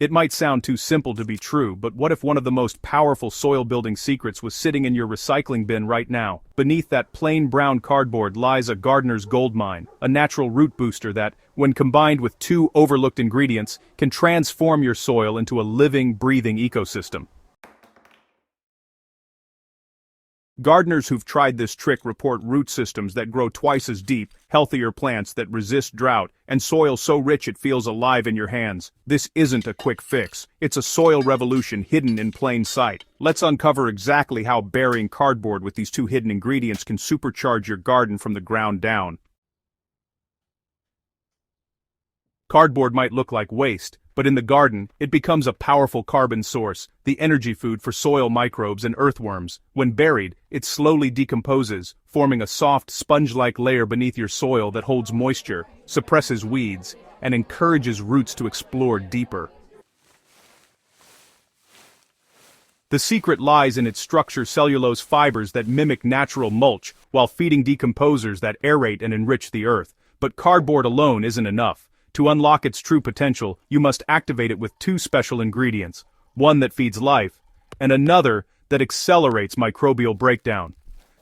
It might sound too simple to be true, but what if one of the most powerful soil-building secrets was sitting in your recycling bin right now? Beneath that plain brown cardboard lies a gardener's goldmine, a natural root booster that, when combined with two overlooked ingredients, can transform your soil into a living, breathing ecosystem. Gardeners who've tried this trick report root systems that grow twice as deep, healthier plants that resist drought, and soil so rich it feels alive in your hands. This isn't a quick fix. It's a soil revolution hidden in plain sight. Let's uncover exactly how burying cardboard with these two hidden ingredients can supercharge your garden from the ground down. Cardboard might look like waste, but in the garden, it becomes a powerful carbon source, the energy food for soil microbes and earthworms. When buried, it slowly decomposes, forming a soft, sponge-like layer beneath your soil that holds moisture, suppresses weeds, and encourages roots to explore deeper. The secret lies in its structure: cellulose fibers that mimic natural mulch, while feeding decomposers that aerate and enrich the earth. But cardboard alone isn't enough. To unlock its true potential, you must activate it with two special ingredients, one that feeds life, and another that accelerates microbial breakdown.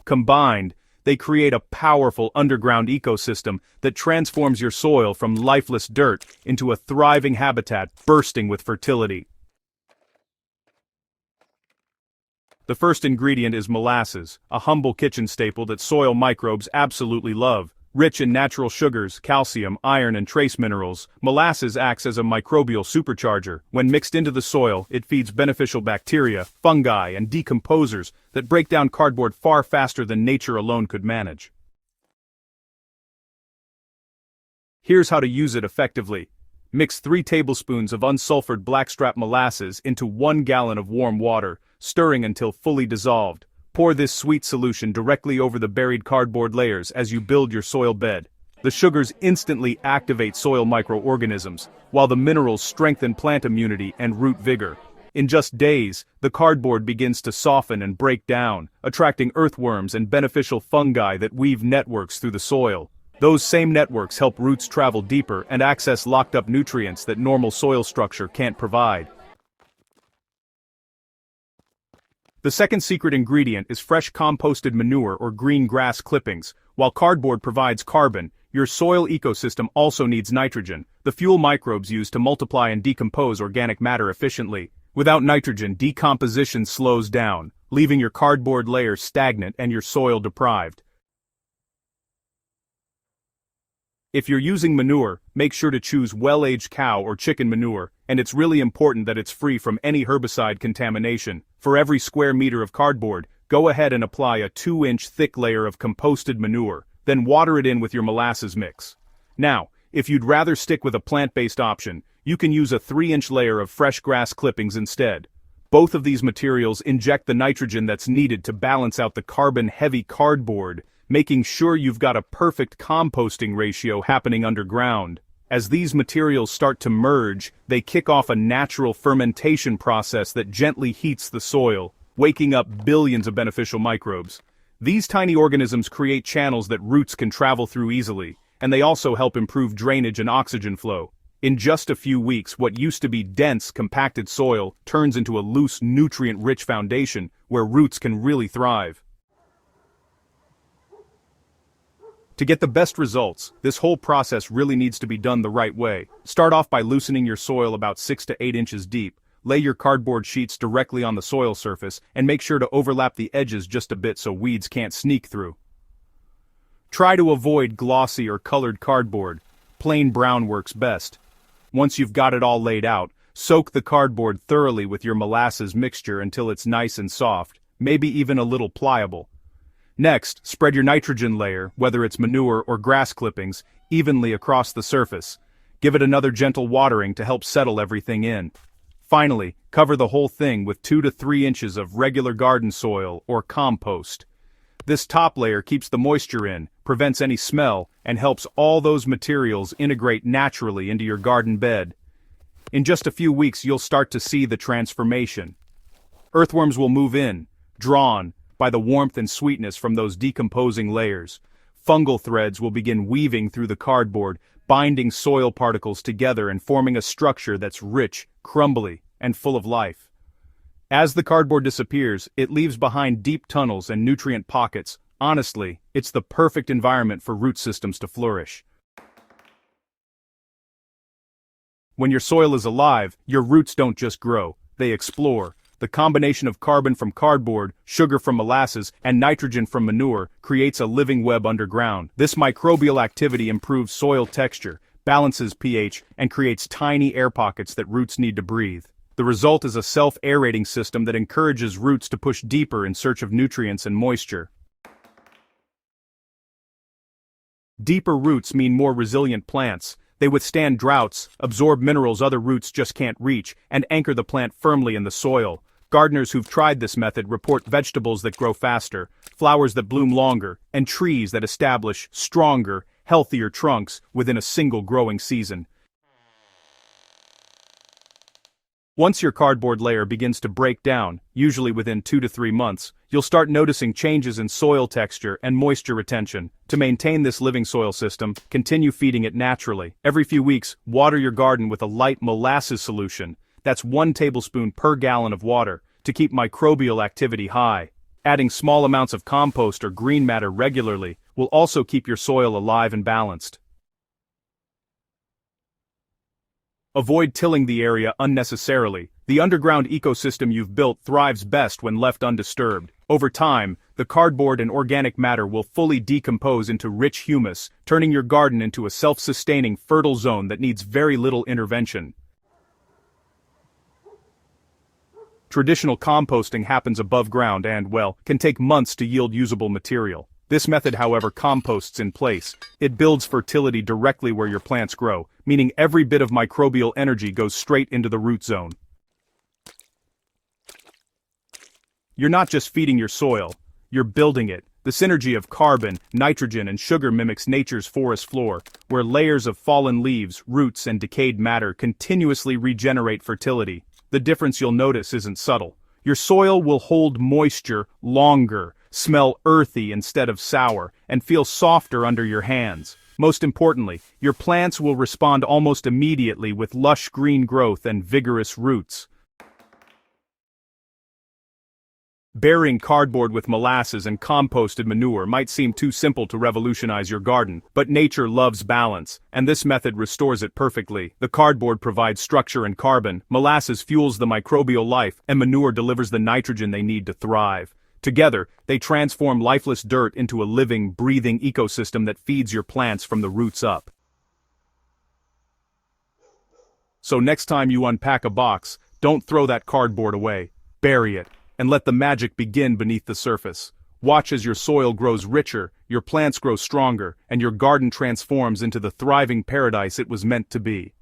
Combined, they create a powerful underground ecosystem that transforms your soil from lifeless dirt into a thriving habitat bursting with fertility. The first ingredient is molasses, a humble kitchen staple that soil microbes absolutely love. Rich in natural sugars, calcium, iron, and trace minerals, molasses acts as a microbial supercharger. When mixed into the soil, it feeds beneficial bacteria, fungi, and decomposers that break down cardboard far faster than nature alone could manage. Here's how to use it effectively. Mix 3 tablespoons of unsulfured blackstrap molasses into 1 gallon of warm water, stirring until fully dissolved. Pour this sweet solution directly over the buried cardboard layers as you build your soil bed. The sugars instantly activate soil microorganisms, while the minerals strengthen plant immunity and root vigor. In just days, the cardboard begins to soften and break down, attracting earthworms and beneficial fungi that weave networks through the soil. Those same networks help roots travel deeper and access locked-up nutrients that normal soil structure can't provide. The second secret ingredient is fresh composted manure or green grass clippings. While cardboard provides carbon, your soil ecosystem also needs nitrogen, the fuel microbes use to multiply and decompose organic matter efficiently. Without nitrogen, decomposition slows down, leaving your cardboard layer stagnant and your soil deprived. If you're using manure, make sure to choose well-aged cow or chicken manure, and it's really important that it's free from any herbicide contamination. For every square meter of cardboard, go ahead and apply a 2-inch thick layer of composted manure, then water it in with your molasses mix. Now, if you'd rather stick with a plant-based option, you can use a 3-inch layer of fresh grass clippings instead. Both of these materials inject the nitrogen that's needed to balance out the carbon-heavy cardboard, making sure you've got a perfect composting ratio happening underground. As these materials start to merge, they kick off a natural fermentation process that gently heats the soil, waking up billions of beneficial microbes. These tiny organisms create channels that roots can travel through easily, and they also help improve drainage and oxygen flow. In just a few weeks, what used to be dense, compacted soil turns into a loose, nutrient-rich foundation where roots can really thrive. To get the best results, this whole process really needs to be done the right way. Start off by loosening your soil about 6 to 8 inches deep. Lay your cardboard sheets directly on the soil surface, and make sure to overlap the edges just a bit so weeds can't sneak through. Try to avoid glossy or colored cardboard. Plain brown works best. Once you've got it all laid out, soak the cardboard thoroughly with your molasses mixture until it's nice and soft, maybe even a little pliable. Next, spread your nitrogen layer, whether it's manure or grass clippings, evenly across the surface. Give it another gentle watering to help settle everything in. Finally, cover the whole thing with 2 to 3 inches of regular garden soil or compost. This top layer keeps the moisture in, prevents any smell, and helps all those materials integrate naturally into your garden bed. In just a few weeks, you'll start to see the transformation. Earthworms will move in, drawn by the warmth and sweetness from those decomposing layers. Fungal threads will begin weaving through the cardboard, binding soil particles together and forming a structure that's rich, crumbly, and full of life. As the cardboard disappears, it leaves behind deep tunnels and nutrient pockets. Honestly, it's the perfect environment for root systems to flourish. When your soil is alive, your roots don't just grow, they explore. The combination of carbon from cardboard, sugar from molasses, and nitrogen from manure creates a living web underground. This microbial activity improves soil texture, balances pH, and creates tiny air pockets that roots need to breathe. The result is a self-aerating system that encourages roots to push deeper in search of nutrients and moisture. Deeper roots mean more resilient plants. They withstand droughts, absorb minerals other roots just can't reach, and anchor the plant firmly in the soil. Gardeners who've tried this method report vegetables that grow faster, flowers that bloom longer, and trees that establish stronger, healthier trunks within a single growing season. Once your cardboard layer begins to break down, usually within 2 to 3 months, you'll start noticing changes in soil texture and moisture retention. To maintain this living soil system, continue feeding it naturally. Every few weeks, water your garden with a light molasses solution. That's 1 tablespoon per gallon of water, to keep microbial activity high. Adding small amounts of compost or green matter regularly will also keep your soil alive and balanced. Avoid tilling the area unnecessarily. The underground ecosystem you've built thrives best when left undisturbed. Over time, the cardboard and organic matter will fully decompose into rich humus, turning your garden into a self-sustaining fertile zone that needs very little intervention. Traditional composting happens above ground and, well, can take months to yield usable material. This method, however, composts in place. It builds fertility directly where your plants grow, meaning every bit of microbial energy goes straight into the root zone. You're not just feeding your soil, you're building it. The synergy of carbon, nitrogen, and sugar mimics nature's forest floor, where layers of fallen leaves, roots, and decayed matter continuously regenerate fertility. The difference you'll notice isn't subtle. Your soil will hold moisture longer, smell earthy instead of sour, and feel softer under your hands. Most importantly, your plants will respond almost immediately with lush green growth and vigorous roots. Burying cardboard with molasses and composted manure might seem too simple to revolutionize your garden, but nature loves balance, and this method restores it perfectly. The cardboard provides structure and carbon, molasses fuels the microbial life, and manure delivers the nitrogen they need to thrive. Together, they transform lifeless dirt into a living, breathing ecosystem that feeds your plants from the roots up. So next time you unpack a box, don't throw that cardboard away. Bury it, and let the magic begin beneath the surface. Watch as your soil grows richer, your plants grow stronger, and your garden transforms into the thriving paradise it was meant to be.